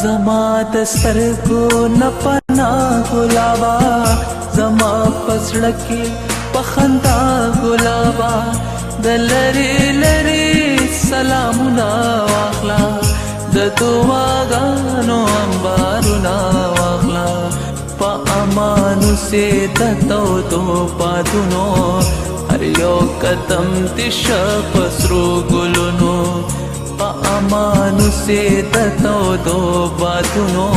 زما د سترګو نه پناه ګلابا زما په زړه کې په خندا ګلابا د لرې لرې سلامونه واخله د دعاګانو انبارونه واخله په امانو سي د تودو بادونو هر یو قدم دې شه په سرو ګلونو په امانو سي د تودو بادونو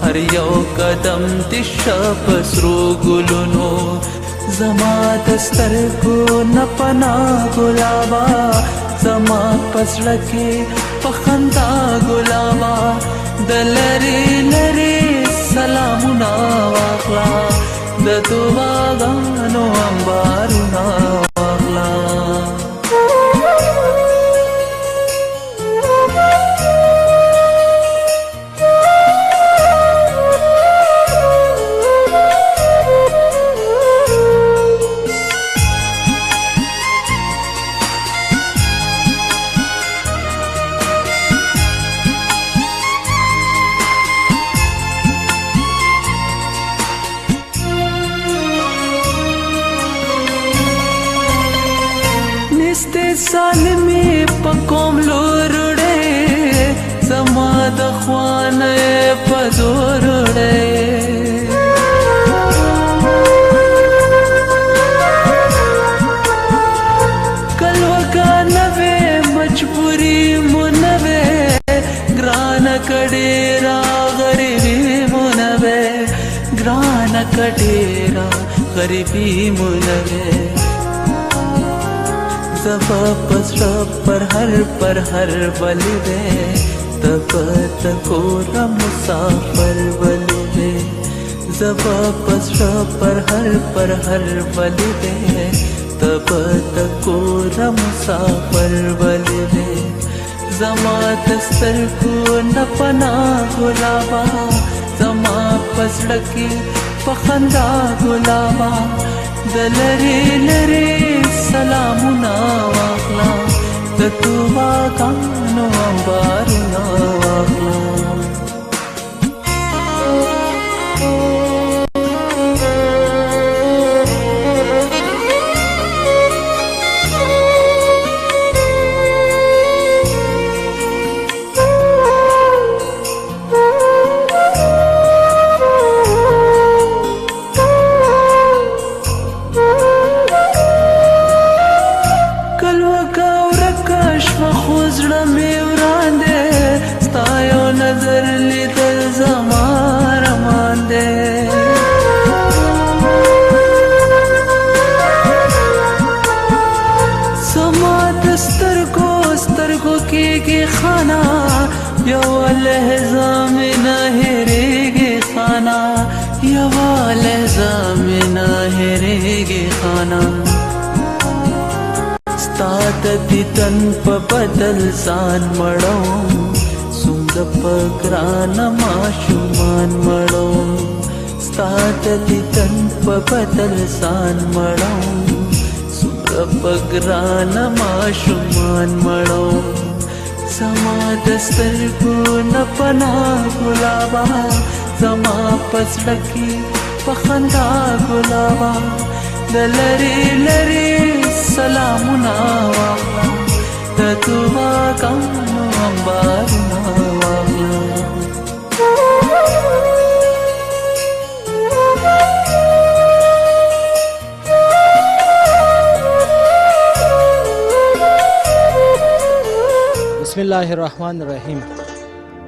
هر یو قدم دې شه په سرو ګلونو زما د سترګو نه پناه ګلابا زما په زړه کې په خندا ګلابا د لرې لرې سلامونه واخله د دعاګانو انبارونه واخله سالمی پکوم لورڑے زما د خوانے پزورڑے کلوکا نوے مجبوری منوے گران کڈیرا غریبی منوے گران کڈیرا غریبی منوے زبا پسرا پر ہر بلی دے تب تکورا مسافر بلی دے زبا پسرا پر ہر بلی دے تب تکورا مسافر بلی دے زما دستر کو نپنا گلابا زما پسڑکی پخندا گلابا دلری لری سلامنا واخلا د دعاګانو انبارونه واخلا دیدن په بدل ځان مړوم څومره په ګرانه ماشومان مړوم ستا د دیدن په بدل ځان مړوم څومره په ګرانه ماشومان مړوم زما د سترګو نه پناه ګلابا زما په زړه کې په خندا ګلابا د لرې لرې سلامونه واخله د دعاګانو انبارونه واخله بسم الله الرحمن الرحیم.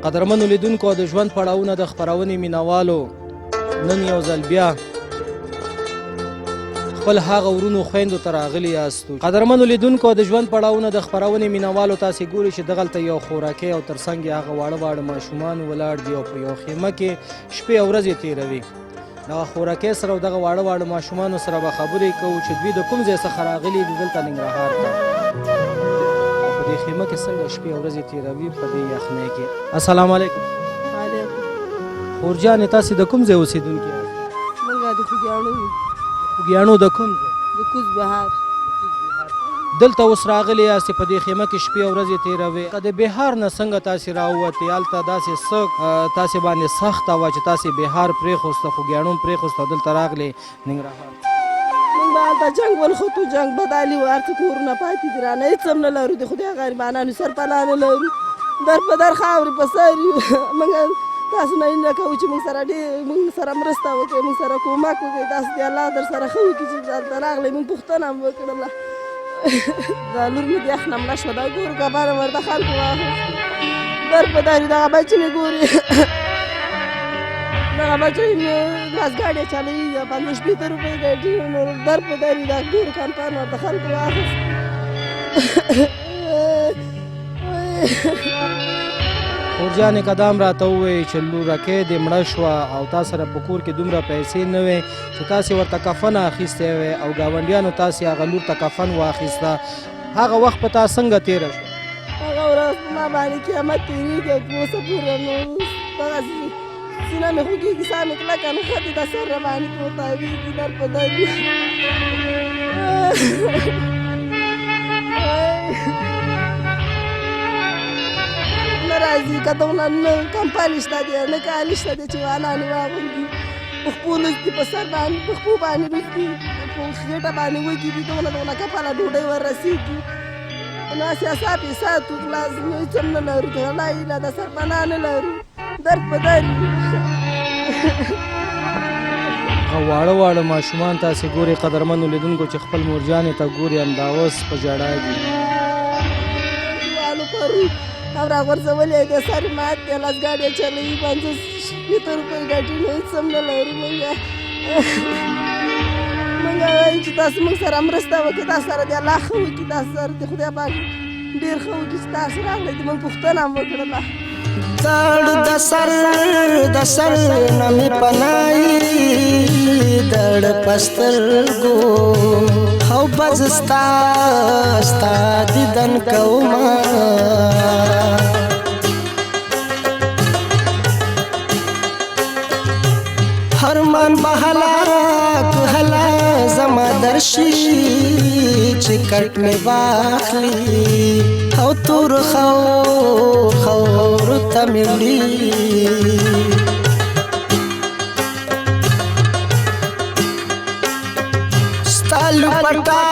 قدرمنو لیدونکو د ژوند پړاوونه د خپرونې مینوالو نن یو ځل بیا خپل هغه ورونو خویندو ته راغلي یاستو. قدرمنو لیدونکو د ژوند پړاوونه د خپرونې مینوالو تاسې ګورئ چې دغلته یو خوراکۍ او تر څنګ یې هغه واړه واړه ماشومان ولاړ دي او په یو خیمه کې شپې او ورځې تېروي. دغه خوراکۍ سره او دغه واړه واړه ماشومانو سره به خبرې کوو چې دوی د کوم ځای څخه راغلي دي دلته ننګرهار ته او په دې خیمه کې څنګه شپې او ورځې تېروي په دې یخنۍ کې. السلام علیکم. وعلیکم. خورجانې تاسې د کوم ځای اوسېدونکي یاست؟ موږ د خوږیاڼو یو. خوږیاڼو د کوم ځای؟ د کوز بهار. دلته اوس راغلی یاستې په دې خیمه کې شپې او ورځې تېروې که د بهار نه څنګه تاسې راووتې هلته داسې څه تاسې باندې سخته وه چې تاسې بهار پرېښوسته خوږیاڼون پرېښوسته او دلته راغلې ننګرهار موږ به هلته جنګ ونښتو جنګ بدالي وو هر څه کورونه پاتې دي رانه هېڅ هم نه لرو د خدای غریبانانو سرپناه نه لرو در په در خاورې په سر یو موږ تاسو نه هیله کوو چې موږ سره مرسته وکړئ موږ سره کومک وکړئ تاسو دې الله در سره ښه وکړي چې دلته راغلی موږ پوښتنه هم وکړله دا لور مې د یخ نه مړه شوه دا ګورو کبانه ورته خلکو واخیست در په در دغه بچې مې ګوري دغه بچې مې ګاز ګاډی چلوي 50-50 روپۍ ګاډي نو در په در دا ګورو کمپان ورته خلکو واخیست خورجانې قدام راته ووایي چې لورکۍ دې مړه شوه او تا سره په کور کې دومره پیسې نه وې چې تاسې ورته کفن اخیستی وې او ګاونډیانو تاسې هغه لور ته کفن واخیسته هغه وخت په تا څنګه تېره شوه هغه ورځ په ما باندې قیامت تېرېږي او تر اوسه پورې نو دغسې سینه مې خوږېږي ساه مې کلکه نښتې ده سر راباندې پورتاوېږي در په در نه راځي که دونه نه کمپالي شته دی نه کالي شته دی چې وانان یې واغوندي په خپو لوستي په سر باندې په خپو باندې لوستي په خېټه باندې وږي دي دونه کپله ډوډۍ وررسېږي ناسې اصاب یې ساتو خلاص نو هېڅ هم نه لرو که الله هیله ده سرپناه نه لرو در په در واړه واړه ماشومان تاسې ګورئ قدرمنو لیدونکو چې خپل مورجانې ته ګوري همدا اوس په ژړا دي والو پرون او راغورځولې دی سر یې مات دی لاس ګاډی چلوي 50-50 روپۍ ګټي نو هېڅ هم نه لرو مونږ وایو چې تاسو موږ سره مرسته وکړئ تاسو سره دې الله ښه وکړي تاسو سره دې خدای پاک ډېر ښه وکړي چې تاسو راغلئ د موږ پوښتنه هم وکړله دړ د سر نمی پناهی دړ پسترګو او بزستا ستا دیدن کوما هرمان بهلا کوهلا زما درشي چې کټ می واخلي او تور خور ته مې وړي ستا لپټا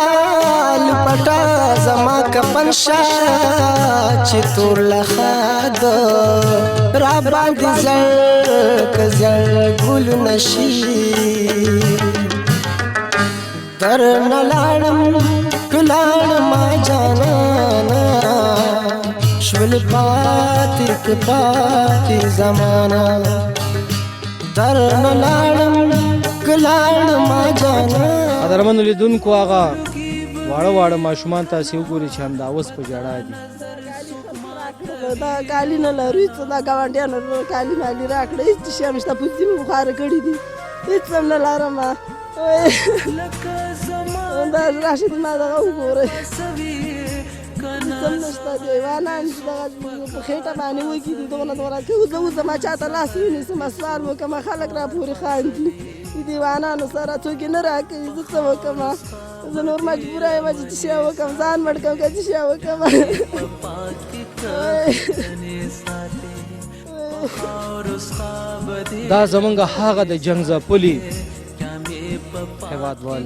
زما کفن شا چې تور لخا ده را باندې زړ ګل نشي در نلاړم ما جانانا شول پاتی زمانا در نلاړم ما جانا قدرمنو لیدونکو هغه واړه واړه ماشومان تاسې وګورئ چې همدا اوس په ژړا دي دا کالي نه لرو هېڅ دا ګاونډیانو کالي مالي راکړه هېڅ شی هم شته پوځي مې بخاره کړي دي هېڅ هم نه لرم دا راشد ما دغه وګورئ هېڅ هم نشته دی حیوانان چې دغه په خېټه باندې وږي دي دغونه که زه وځم چا ته لاس ونیسم سوال وکړم خلک راپورې خاندي د حیوانانو سره څوک یې نه راکوي زه څه وکړم زه نور مجبوره یم چې څه شی وکړم ځان مړ کړم که څه شی وکړم دا زمونږ هغه د جنګ ځپلي هېوادوال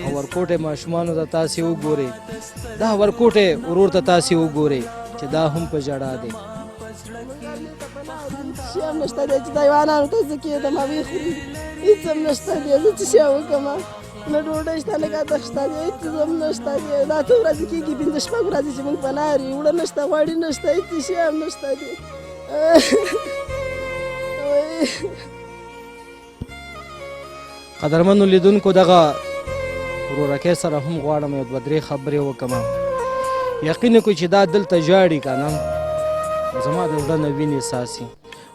هغه ورکوټې ماشومانو ته تاسې وګورئ دا ورکوټې ورور ته تاسې وګورئ چې دا هم په ژړا دی شی هم نشته دی چې د حیوانانو ته زه کېدم هغوی خوري هېڅ هم نشته دی زه څه شی وکړم نه ډوډۍ شته نه ګاده شته دی هېڅ هم نشته دی دا څو ورځې کېږي 5-6 ورځې چې موږ پناه یو اوړه نشته غوړي نشته هېڅ شی هم نشته دی قدرمنو لیدونکو دغه ورورکۍ سره هم غواړم یو 2-3 خبرې وکړم یقین کوئ چې دا دلته ژاړي که نه زما د زړه نه وینې څاڅي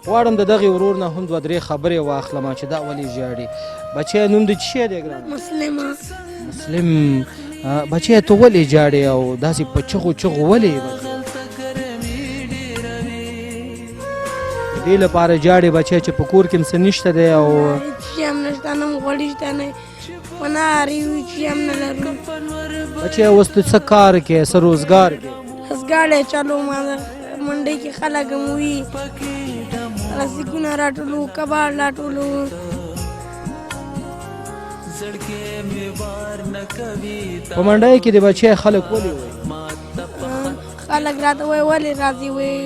غواړم د دغې ورور نه هم 2-3 خبرې واخلم چې دا ولې ژاړي بچی نوم دې څه شی دی ګرانه مسلم بچی ته ولې ژاړې او داسې په چغو ولې دې لپاره ژاړې بچی چې په کور کې څه نشته دی او شی هم نشته نه غوړي شته نه وناري چې هم نه لرو بچیا اوس ته څه کار کې څه روزګار کې بس ګاډی چلو ما منډۍ کې خلک هم وي رسیکونه راټولو کباړ راټولو په منډۍ کې د بچی خلک ولې وایي خلک راته وایي ولې راځي وایي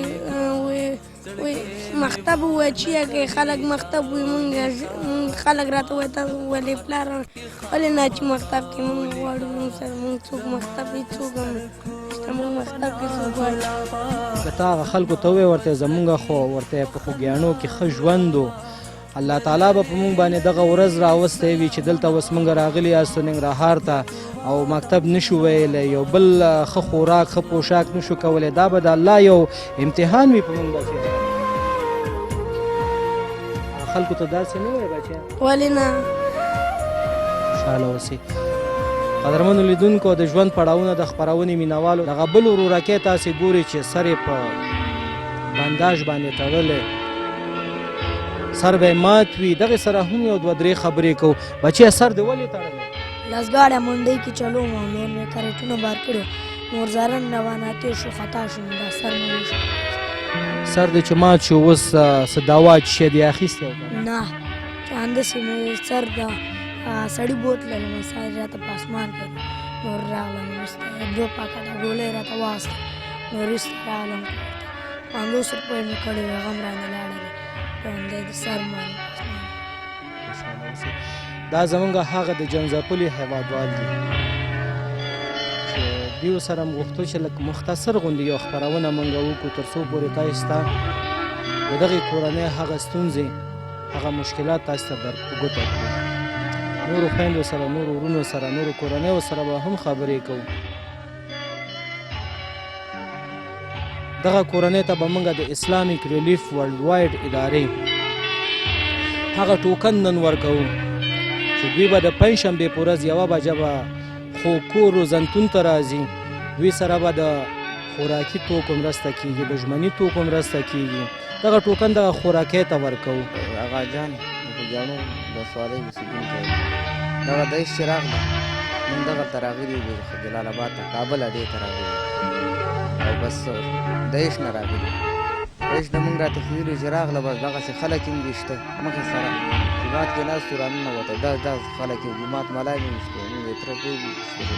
مکتب وایي چې کې خلک مکتب وایي مونږ خلک راته وایي تاسو ولې پلار ولې نه چې مکتب کې مونږ غواړو مونږ سره مونږ څوک مکتب هېڅوک هم نشته مونږ مکتب کې څوک غواړي که تا هغه خلکو ته ووایې ورته زمونږ خو ورته په خوږیاڼو کې ښه ژوند و الله تعالی به په مونږ باندې دغه ورځ راوستی وي چې دلته اوس مونږ راغلي یاستو ننګرهار ته او مکتب نشو ویلی یو بل ښه خوراک ښه پوشاک نشو کولی دا به د الله یو امتحان وي په مونږ بچیا خلکو ته داسې نه وایي بچیا ولې نه خوشحاله اوسئ قدرمنو لیدونکو د ژوند پړاوونه د خپرونې مینوالو دغه بل ورورکۍ تاسې ګورئ چې سر یې په بنداژ باندې تړلی سر به یې مات وي دغې سره هم یو دوه درې خبرې کوو بچیا سر دې ولې تړلی لسګاډی منډۍ کې چلوم او نور مې کرېټونه بار کړي نور زارن رواناتې شو خطا شوم دا سر مې وشو سر دې چې مات شو اوس څه دوا چې شی دې اخیستی و نه چې همداسې مې سر د سړي بوتللم سر راته په اسمان کې نور راغلم وروسته 2 پاکټه ګولۍ راته واخېسته نور وروسته راغلم 50 روپۍ مې کړي وې هغه هم رانه لاړلې ژوندی د سر باندې دا زمونږ هغه د جنځپلي هیوادوال دي چې دیو سره م غوښتل چې لږ مختصر غوندې یو خپرونه مونږ وکړو تر څو پورې تاسو ته د دغې کورنۍ هغه ستونزې هغه مشکلات تاسو ته در په ګوته کړو نورو خویندو سره نورو ورونو سره نورو کورنیو سره به هم خبرې کوو دغه کورنۍ ته به موږ د اسلامیک ریلیف ورلډ وایډ ادارې هغه ټوکن نن ورکوو چې دوی به د پنجشنبې په ورځ یوه بجه به خوکو روزنتون ته راځي دوی سره به د خوراکي توکو مرسته کیږي د ژمني توکو مرسته کیږي دغه ټوکن دغه خوراکۍ ته ورکوو آغا جان د خوږیاڼو ولسوالۍ اوسېدونکی دغه دعش چې راغله موږ دغلته راغلي یو جلال آباد ته کابل اډې ته راغلي او بس دعش نه راغلي دعش نه موږ راته ښودلي چې راغله بس دغسې خلک یې ویشته مخې سره جومات کې ناست و راننوته دا خلک یې جومات ملا یې ویشته موږ یې تره پرې ویشتلې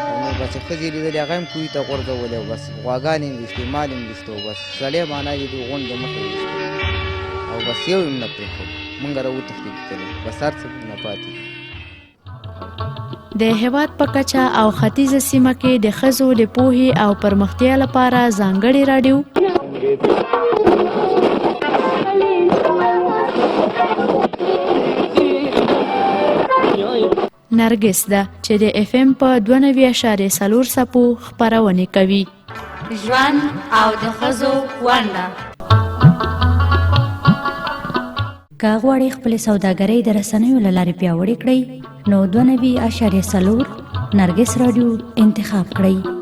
او نور بس چې ښځې یې لیدلې هغه هم کوهي ته غورځولې او بس غواګانې یې ویشتې مال یې ویشته او بس سړی معنا یې د غونډې مخې ویشته او بس یو یې نه پرېښود موږ راوتښتېدو بس هر څه نه پاتې د هېواد په کچه او ختیځه سیمه کې د ښځو د پوهې او پرمختیا لپاره ځانګړې راډیو نرګس ده چې د FM په 92.4 څپو خپرونې کوي ژوند او د ښځو ونډه که غواړئ خپلې سوداګرۍ د رسنیو له لارې پیاوړې کړئ نو 92.4 نرګس راډیو انتخاب کړئ